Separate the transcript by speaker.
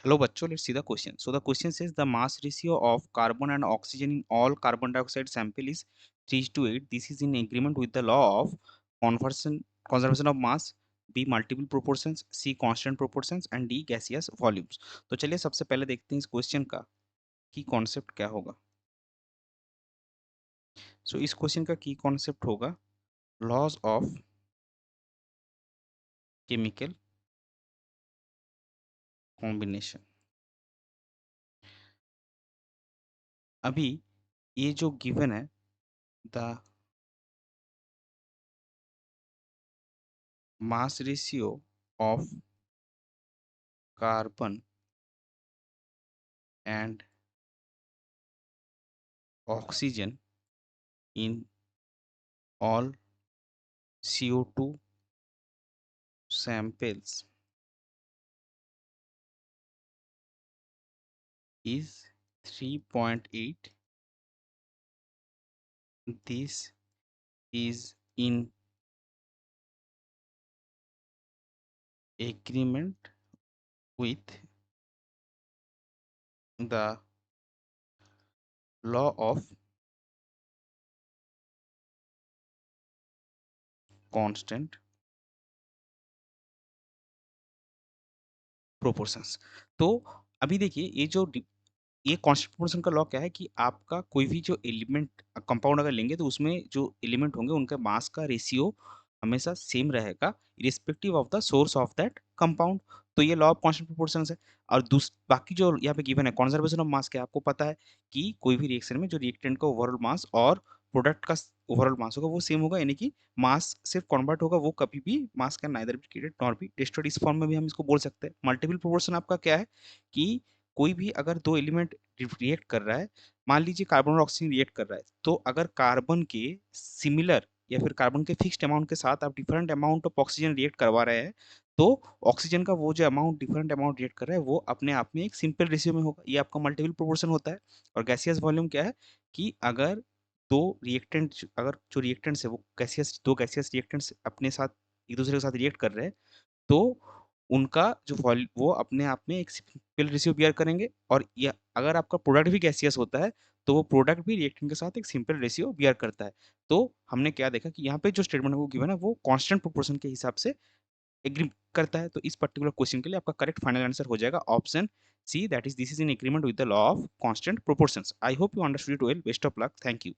Speaker 1: Hello bachcho, let's see the question. So the question says the mass ratio of carbon and oxygen in all carbon dioxide sample is 3:8. This is in agreement with the law of conservation of mass, B multiple proportions, C constant proportions and D gaseous volumes. तो चलिए सबसे पहले देखते हैं इस question का की concept क्या होगा. सो इस क्वेश्चन का की कॉन्सेप्ट होगा लॉज ऑफ केमिकल कॉम्बिनेशन. अभी ये जो गिवन है the mass ratio of carbon and oxygen in all CO2 samples is 3.8. This is in agreement with the law of constant proportions. तो अभी देखिए ये कांस्टेंट प्रोपोर्शन का लॉ क्या है कि आपका कोई भी जो एलिमेंट कंपाउंड अगर लेंगे तो उसमें जो एलिमेंट होंगे उनका मास का रेशियो हमेशा सेम रहेगा irrespective of the source of that compound. तो ये लॉ ऑफ कांस्टेंट प्रोपोर्शन है. और बाकी जो यहाँ पे गिवन है कंजर्वेशन ऑफ मास क्या आपको पता है कि कोई भी रिएक्शन में जो रिएक्टेंट का ओवरऑल मास और प्रोडक्ट का ओवरऑल मास होगा वो सेम होगा, यानी कि मास सिर्फ कन्वर्ट होगा, वो कभी भी मास can neither be created nor be destroyed. इस फॉर्म में भी हम इसको बोल सकते हैं. मल्टीपल प्रोपोर्शन आपका क्या है कि कोई भी अगर दो एलिमेंट रिएक्ट कर रहा है, मान लीजिए कार्बन और ऑक्सीजन रिएक्ट कर रहा है, तो अगर कार्बन के सिमिलर या फिर कार्बन के फिक्स्ड अमाउंट के साथ आप different amount of oxygen react करवा रहे हैं, तो ऑक्सीजन का वो जो अमाउंट डिफरेंट अमाउंट रिएक्ट कर रहा है वो अपने आप में एक सिंपल रेशियो में होगा. ये आपका मल्टीपल प्रोपोर्शन होता है. और गैसियस वॉल्यूम क्या है कि अगर जो रिएक्टेंट्स है वो दो गैसियस रिएक्टेंट्स अपने साथ एक दूसरे के साथ रिएक्ट कर रहे हैं, तो उनका जो वो अपने आप में एक सिंपल रेशियो बियर करेंगे. और या अगर आपका प्रोडक्ट भी गैसियस होता है तो वो प्रोडक्ट भी रिएक्टेंट के साथ एक सिंपल रेशियो बियर करता है. तो हमने क्या देखा कि यहाँ पे जो स्टेटमेंट वो गिवन है वो कांस्टेंट प्रोपोर्शन के हिसाब से एग्री करता है. तो इस पर्टिकुलर क्वेश्चन के लिए आपका करेक्ट फाइनल आंसर हो जाएगा option C, that is this is in agreement with the law of constant proportions. I hope you understood it well. Best of luck. Thank you.